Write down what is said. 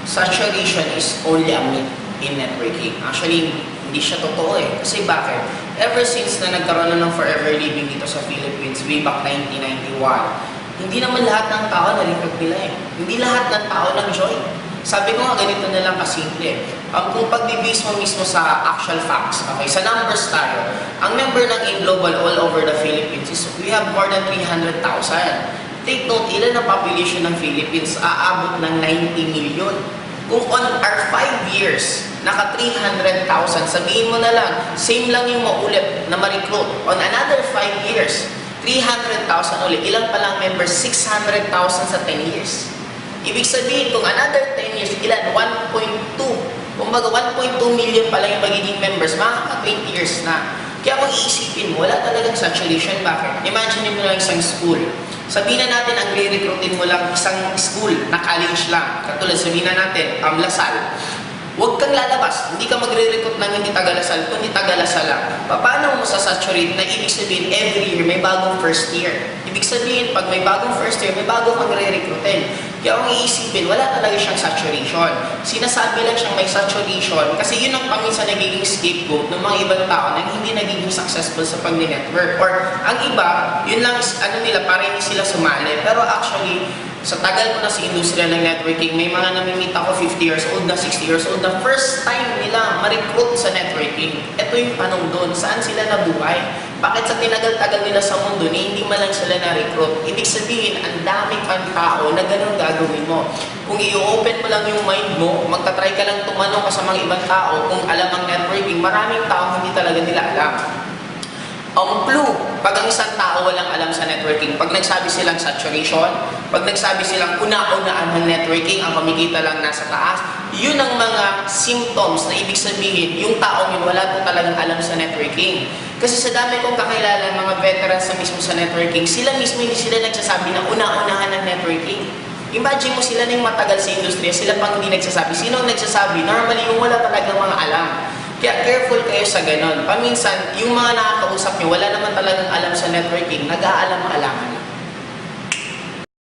saturation is only a myth in networking. Actually, hindi siya totoo eh. Kasi bakit? Ever since na nagkaroon na ng Forever Living dito sa Philippines, way back 1991, hindi naman lahat ng tao na-recruit nila eh. Hindi lahat ng tao nag-join. Sabi ko nga, ganito na lang kasimple. Kung pag-base mo mismo sa actual facts, okay, sa numbers tayo, ang member ng AIM-Global all over the Philippines is we have more than 300,000. Take note, ilan ang population ng Philippines? Aabot ng 90 million. Kung on our 5 years, naka 300,000, sabihin mo na lang, same lang yung maulit na ma-recruit. On another 5 years, 300,000 ulit. Ilan pa lang members? 600,000 sa 10 years. Ibig sabihin, kung another 10 years, ilan? 1.2. Kumbaga, 1.2 million pa lang yung magiging members, makaka 20 years na. Kaya kung iisipin mo, wala talagang saturation. Bakit? Imagine mo lang isang school. Sabihin na natin, ang re-recruitin mo lang isang school na college lang. Katulad, sabihin na natin, Lasal. Huwag kang lalabas. Hindi ka magre-recruit ng hindi taga-Lasal, kundi taga-Lasal lang. Paano mo sasaturate na ibig sabihin every year may bagong first year? Ibig sabihin, pag may bagong first year, may bagong magre-recruitin. Kaya kung iisipin, wala talaga siyang saturation. Sinasabi lang siyang may saturation kasi yun ang paminsan nagiging scapegoat ng mga ibang tao na hindi nagiging successful sa pag-network. Or ang iba, yun lang, nila, para hindi sila sumali. Pero actually, sa tagal ko na sa industriya ng networking, may mga namimit ako 50 years old na, 60 years old na first time nila ma-recruit sa networking. Ito yung tanong doon, saan sila nabuhay? Bakit sa tinagal-tagal nila sa mundo ni hindi man lang sila na-recruit? Ibig sabihin, ang dami pang tao na ganun gagawin mo. Kung i-open mo lang yung mind mo, magta-try ka lang tumanong ka sa mga ibang tao kung alam ang networking, maraming tao hindi talaga nila alam. Ang clue, pag ang isang tao walang alam sa networking, pag nagsabi silang saturation, pag nagsabi silang una-unaan ng networking, ang kumikita lang nasa taas, yun ang mga symptoms na ibig sabihin, yung taong yun wala po talagang alam sa networking. Kasi sa dami kong kakilala, mga veterans na mismo sa networking, sila mismo hindi sila nagsasabi na una-unahan ng networking. Imagine mo sila na yung matagal sa industriya, sila pang hindi nagsasabi. Sino ang nagsasabi? Normally, yung wala talagang mga alam. Kaya careful kayo sa ganon. Paminsan, yung mga nakakausap nyo, wala naman talagang alam sa networking, nag-aalam-alaman